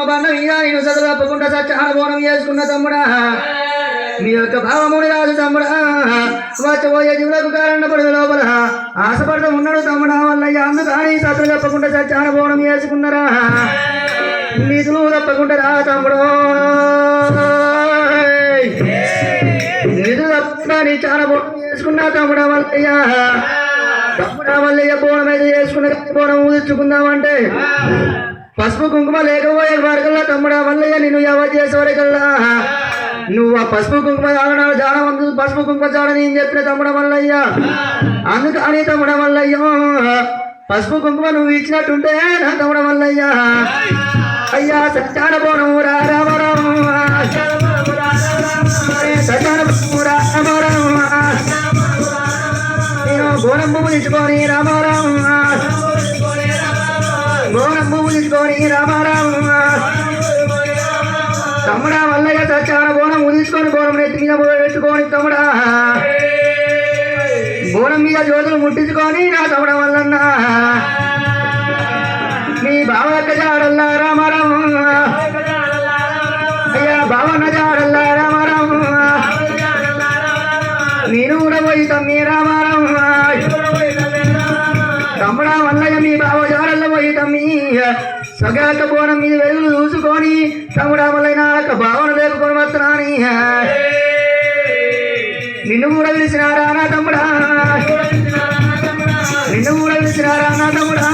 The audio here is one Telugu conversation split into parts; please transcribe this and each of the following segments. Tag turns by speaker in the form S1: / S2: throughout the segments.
S1: ఎల్లమ్మ బండ మీద నేను చదువు తప్పకుండా సత్యాన బోనం చేసుకున్న తమ్ముడా నీ యొక్క భావముని రాజు తమ్ముడా వచ్చబోయే జీవులకు కారణ పడిన లోపల ఆశపడుతూ ఉన్నాడు తమ్ముడా వల్లయ్య అన్న కానీ సత్తులు తప్పకుండా సత్యాన బోనం చేసుకున్నారా నిధులు తప్పకుండా రా తమ్ముడు నిధులు తప్పకుండా నీ చాలా బోనం చేసుకున్నా తమ్ముడా వల్లయ్య తమ్ముడా వల్లయ్య బోనం అయితే చేసుకున్న బోనం ఊదించుకుందామంటే పసుపు కుంకుమ లేకపోయే వరకల్లా తమ్ముడా వల్లయ్య నేను ఎవరు చేసేవరకల్లా నువ్వు ఆ పసుపు కుంకుమ తాగడాలు జాడవంతు పసుపు కుంకుమ చాడ నేను చెప్పిన తమ్ముడ వల్లయ్య అందుకని తమ్ముడ వల్లయ్య పసుపు కుంకుమ నువ్వు ఇచ్చినట్టుంటే నా తమ్ముడ వల్లయ్య అయ్యా సత్యాన బోనము రామరాము సత్యాన రామరాము నేను బోనం పువ్వు తెచ్చుకొని రామారాము బోనం పువ్వు తెచ్చుకొని రామారాము తమ్ముడా వల్లయ్య సత్యాన బోనం ఉదించుకొని బోనం నెత్తి మీద పెట్టుకొని తమ్ముడా బోనం మీద జ్యోతులు ముట్టించుకొని నా తమ్ముడ వల్లన్న నీ బావ యొక్క జాడల్లా రామారాము అయ్యా బావన్న జాడల్లా రామారాము నేను కూడా పోయి తమ్మి రామారాము తమ్ముడా వల్లయ్య మీ బావ జాడల్లో పోయి తమ్మి సగాక బోనం మీద వెలుగులు చూసుకొని తమ్ముడా వల్లైనా భావన లేకుకొని వస్తున్నాని నిన్ను కూడా పిలిచినారా నా తమ్ముడా నిన్ను కూడా పిలిచినారా నా తమ్ముడా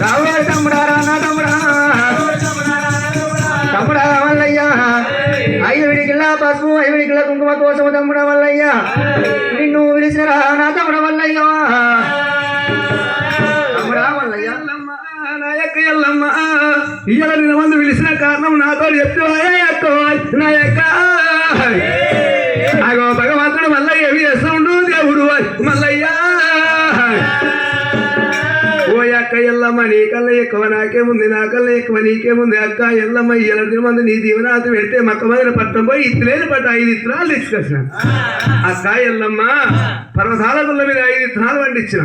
S1: రావుగారి తమ్ముడా రా నా తమ్ముడా తమ్ముడా వల్లయ్య 5 విడికిళ్ళ పసుపు 5 విడికిళ్ళ కుంకుమ కోసం తమ్ముడా వల్లయ్య నిన్ను పిలిచినారా నా తమ్ముడ వల్లయ్య తమ్ముడా వల్లయ్య ఎల్లమ్మ ఇయ్యాల నిన్న మంది పిలిచిన కారణం నాతో చెప్తూ నా యొక్క అగో భగవంతుడు మల్లయ్య ఏమి చేస్తుండు దేవుడు మల్లయ్య ఓ అక్క ఎల్లమ్మ నీ కల్లా ఎక్కువ నాకేముంది నా కల్లా ఎక్కువ నీకేముంది అక్క ఎల్లమ్మ ఇయ్యాల మంది నీ దీవనాథం పెడితే మక్కమైన పట్టం పోయి ఇత్తులేని పట్ట 5 ఇత్తనాలు తీసుకొచ్చిన అక్క ఎల్లమ్మ పర్వతాల గుళ్ళ మీద 5 ఇత్తనాలు పండించిన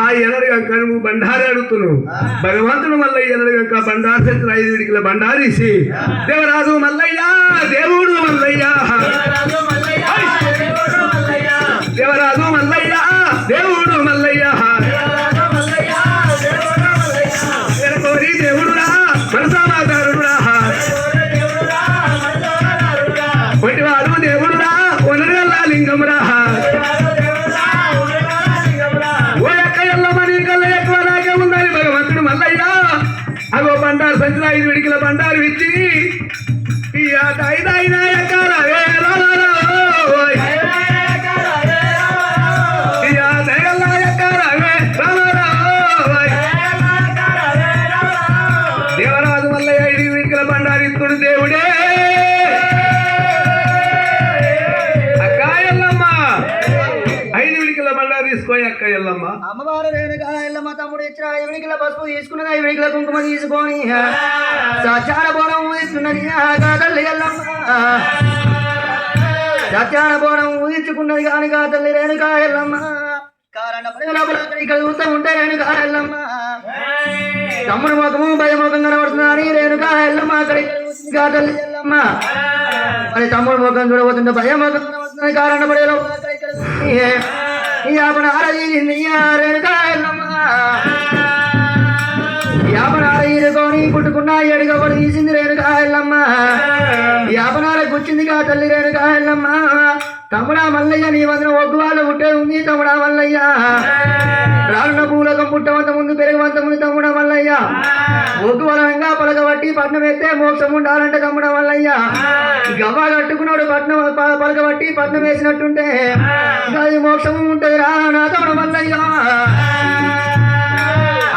S1: ఆ ఎనడుగంక నువ్వు బండారి అడుగుతున్నావు భగవంతుడు మల్లయ్య ఎనడుగంక బండారు చేతులు 5 విడికిల బండారీసి దేవరాజు మల్లయ్య దేవుడు మల్లయ్య దేవరాజు మల్లయ్య దేవుడు మల్లయ్య కోరి దేవుడురా మనసామాదారుడురా ఒటివాడు దేవుడురా ఒనరల్లా లింగంరా ఓ ఎక్క ఎల్లమ్మ నీ కల్లా ఎక్కువ నాకే ఉందని భగవంతుడు మల్లయ్య అగో బండారు సంచులు 5 విడికిల బండారు ఇచ్చి ఈ ఆట 5 ఎక్కాల దేవరాజు మల్లయ్య 5 విడికిల బండారిత్తుడు దేవుడే అక్క ఎల్లమ్మ 5 విడికిల బండారు తీసుకోయి అక్క ఎల్లమ్మ అమ్మవారు రేణుకా ఎల్లమ్మ తమ్ముడు ఇచ్చిన 5 విడికిల పసుపు తీసుకున్నది 5 విడికిల కుంకుమ తీసుకొని సత్యాన బోనం ఊదిస్తున్నది తల్లి ఎల్లమ్మ సత్యాన బోనం ఊదించుకున్నది కాని తల్లి రేణుకా ఎల్లమ్మ కారణ ఇక్కడ చూస్తూ ఉంటే రేణుకా ఎల్లమ్మ తమ్ముడు ముఖము భయముఖం కనబడుతుందని రేణుకా ఎల్లమ్మ అక్కడికి తల్లి ఎల్లమ్మ మరి తమ్ముడు ముఖం చూడబోతుంటే భయముఖం కనబడుతుంది కారణ పడేలో రేణుకా ఎల్లమ్మ యాపనార ఈరుకొని పుట్టుకున్న ఎడుగబడి తీసింది రేణుకా ఎల్లమ్మ యాపనార కూర్చుందిగా తల్లి రేణుకా ఎల్లమ్మ తమ్ముడా మల్లయ్య నీ వదిన ఒగ్గు వాళ్ళు పుట్టే ఉంది తమ్ముడా మల్లయ్య రానున్న పూలకం పుట్టవంత ముందు పెరగవంత ముందు తమ్ముడా మల్లయ్య ఒగ్గు వలనంగా పలకబట్టి పట్నం ఎత్తే మోక్షం ఉండాలంటే తమ్ముడా మల్లయ్య గవ్వ కట్టుకున్నాడు పట్నం పలకబట్టి పట్నం వేసినట్టుంటే అది మోక్షము ఉంటది రా నా తమ్ముడ మల్లయ్య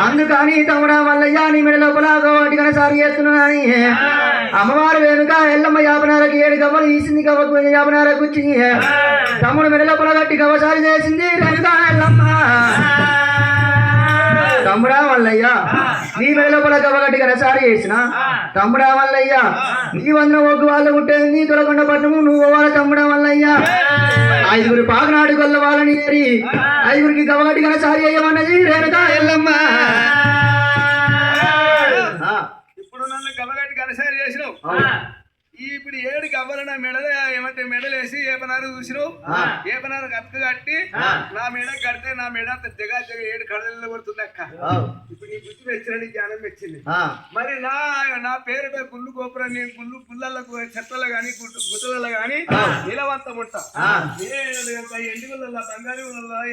S1: అందుకని తమ్ముడా మల్లయ్య నీ మెడ లోపల వాటికన్నా సారి చేస్తున్నాని అమ్మవారు వెనుక ఎల్లమ్మ యాపనారకి 7 గవ్వలు తీసింది గవ్వకు యాపనార కూర్చి తమ్ముడు మెడ లోపల కట్టి గవ్వసారి చేసింది వెనుక ఎల్లమ్మ తమ్ముడా మల్లయ్య నీ మెడ లోపల గవ్వ కట్టి కనసారి చేసిన తమ్ముడా మల్లయ్య నీ వందన ఒగ్గు వాళ్ళు పుట్టేది తొలకొండ పట్టము నువ్వు వాళ్ళ తమ్ముడా మల్లయ్య 5 పాకనాడు గొల్ల వాళ్ళని ఏరి 5 గవ్వ కట్టి కనసారి చేయమన్నది రేణుకా ఎల్లమ్మ
S2: ఇప్పుడు ఏడు గవ్వలు నా మెడలు ఏమంటే మెడలేసి ఏపనారు చూసినావు ఏపనారు కక్క కట్టి నా మెడ కడితే నా మెడ అంత జగ ఏడు కడలలో కొడుతుంది అక్క ఇప్పుడు నీ బుద్ధి మెచ్చిన జ్ఞానం మెచ్చింది మరి నా పేరుపై గుళ్ళు గోపురం నేను గుళ్ళకు చెట్లలో గాని గుట్టలలో గాని నీలవంతం ఉంటా ఎండుగులలో బంగారు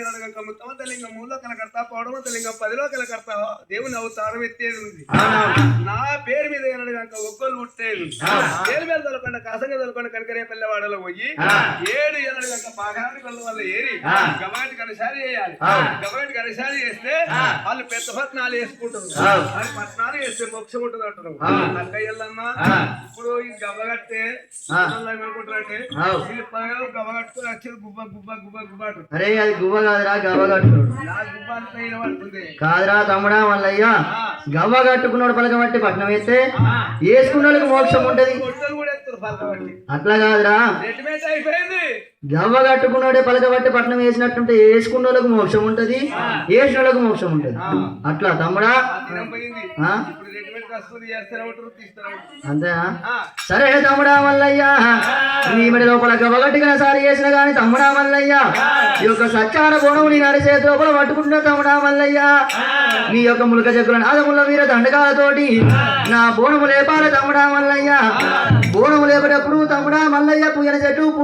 S2: ఇరవై ముత్తమంత లింగం మూలకల కడతా పౌడమంత లింగం 10 లోకల కడతా దేవుని అవతారం ఎత్తేది ఉంది నా పేరు మీద ఏనడుగంక ఒక్కళ్ళు ఉట్టేది పేరు మీద తొలకుండా కాసంగా తొలకుండా కనకరే పిల్లవాడలో పోయి 7 ఏనడుగంక పాగాని కొల్ల వల్ల ఏరి గబాటి కనసారి చేయాలి గబాటి కనసారి చేస్తే వాళ్ళు పెద్ద పట్నాలు వేసుకుంటారు వాళ్ళు పట్నాలు వేస్తే మోక్షం ఉంటుంది అంటారు అక్కయ్యల్లమ్మా ఇప్పుడు ఈ గబ్బగట్టే ఏమనుకుంటారంటే వీళ్ళు గబ్బగట్టు వచ్చేది గుబ్బ గుబ్బ గుబ్బ గుబ్బ
S1: అరే అది గువ్వ కాదురా గవ్వ కట్టుడు
S2: గుబ్బ అంతా వినబడుతుంది
S1: కాదురా తమ్ముడా మల్లయ్య గవ్వ కట్టుకున్నాడు పలకబట్టి పట్నం వేస్తే వేసుకున్న మోక్షం ఉంటది అట్లా కాదురా
S2: అయిపోయింది
S1: గవ్వ కట్టుకున్నాడే పలకబట్టి పట్నం వేసినట్టుంటే వేసుకున్న వాళ్ళకు మోక్షం ఉంటది వేసిన వాళ్ళకు మోక్షం ఉంటది అట్లా తమ్ముడా అంతేనా సరే తమ్ముడా మల్లయ్య నీ మడి లోపల గవ్వగట్టిగా సారి చేసిన గాని తమ్ముడా మల్లయ్య ఈ యొక్క సచ్చార బోనం నీ నడి చేతి లోపల పట్టుకుంటున్నా తమ్ముడా మల్లయ్య నీ యొక్క ములక చెక్కుల నాదముల వీర దండకాలతోటి నా బోనము లేపాల తమ్ముడా మల్లయ్య బోనము లేపేటప్పుడు తమ్ముడా మల్లయ్య పూయన చెట్టు